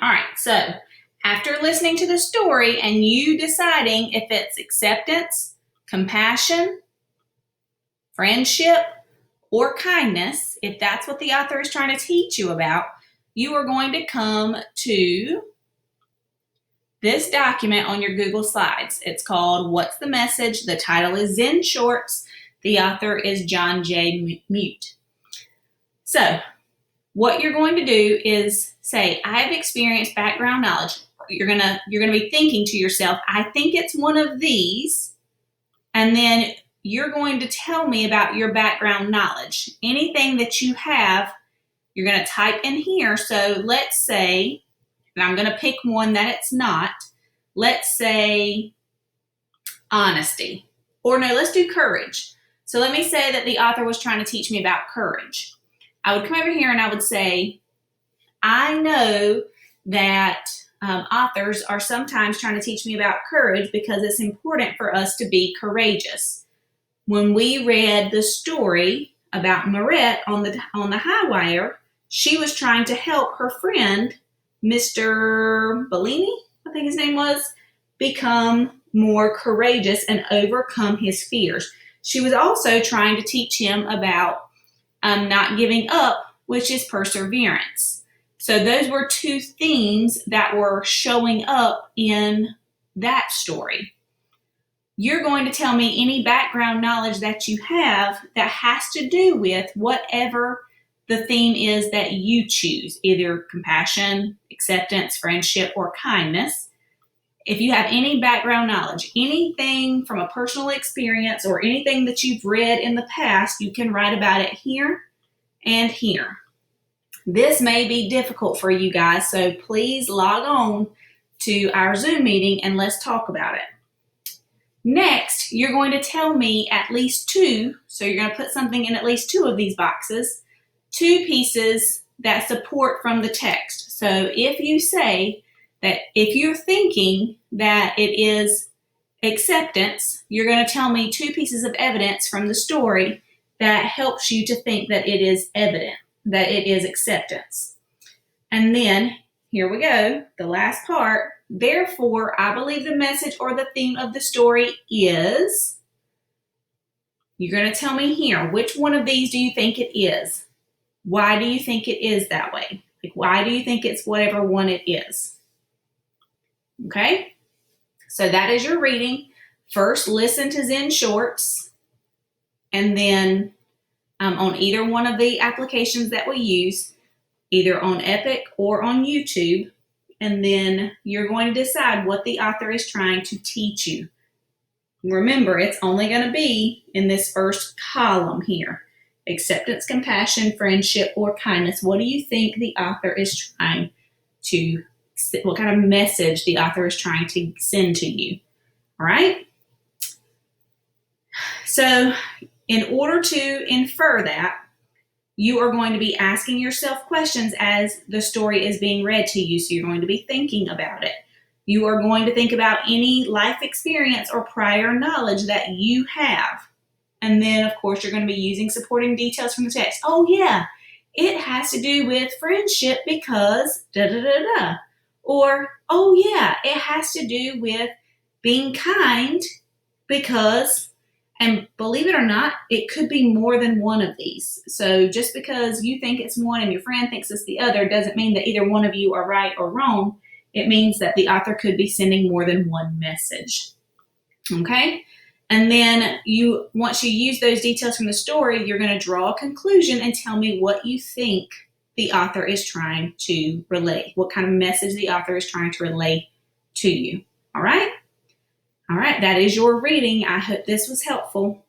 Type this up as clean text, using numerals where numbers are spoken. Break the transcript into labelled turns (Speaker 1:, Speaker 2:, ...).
Speaker 1: All right, so after listening to the story and you deciding if it's acceptance, compassion, friendship, or kindness, if that's what the author is trying to teach you about, you are going to come to this document on your Google Slides. It's called What's the Message? The title is Zen Shorts. The author is John J. Mute. So what you're going to do is say, I have experienced background knowledge. You're gonna be thinking to yourself, I think it's one of these, and then you're going to tell me about your background knowledge. Anything that you have, you're going to type in here. So let's say, and I'm going to pick one that it's not. Let's say honesty. Or no, let's do courage. So let me say that the author was trying to teach me about courage. I would come over here and I would say, I know that authors are sometimes trying to teach me about courage because it's important for us to be courageous. When we read the story about Marette on the high wire, she was trying to help her friend, Mr. Bellini, I think his name was, become more courageous and overcome his fears. She was also trying to teach him about not giving up, which is perseverance. So those were two themes that were showing up in that story. You're going to tell me any background knowledge that you have that has to do with whatever the theme is that you choose, either compassion, acceptance, friendship, or kindness. If you have any background knowledge, anything from a personal experience or anything that you've read in the past, you can write about it here and here. This may be difficult for you guys, so please log on to our Zoom meeting and let's talk about it. Next, you're going to tell me at least two, so you're going to put something in at least two of these boxes, two pieces that support from the text. So if you say that if you're thinking that it is acceptance, you're going to tell me two pieces of evidence from the story that helps you to think that it is evident, that it is acceptance. And then, here we go, the last part. Therefore, I believe the message or the theme of the story is, you're going to tell me here, which one of these do you think it is? Why do you think it is that way? Like, why do you think it's whatever one it is? Okay? So that is your reading. First, listen to Zen Shorts, and then on either one of the applications that we use, either on Epic or on YouTube, and then you're going to decide what the author is trying to teach you. Remember, it's only going to be in this first column here. Acceptance, compassion, friendship, or kindness. What do you think the author is trying to, what kind of message the author is trying to send to you? All right? So, in order to infer that, you are going to be asking yourself questions as the story is being read to you. So you're going to be thinking about it. You are going to think about any life experience or prior knowledge that you have. And then, of course, you're going to be using supporting details from the text. Oh, yeah, it has to do with friendship because da-da-da-da. Or, oh, yeah, it has to do with being kind because... And believe it or not, it could be more than one of these. So just because you think it's one and your friend thinks it's the other doesn't mean that either one of you are right or wrong. It means that the author could be sending more than one message. Okay? And then once you use those details from the story, you're going to draw a conclusion and tell me what you think the author is trying to relay, what kind of message the author is trying to relay to you. All right? All right, that is your reading. I hope this was helpful.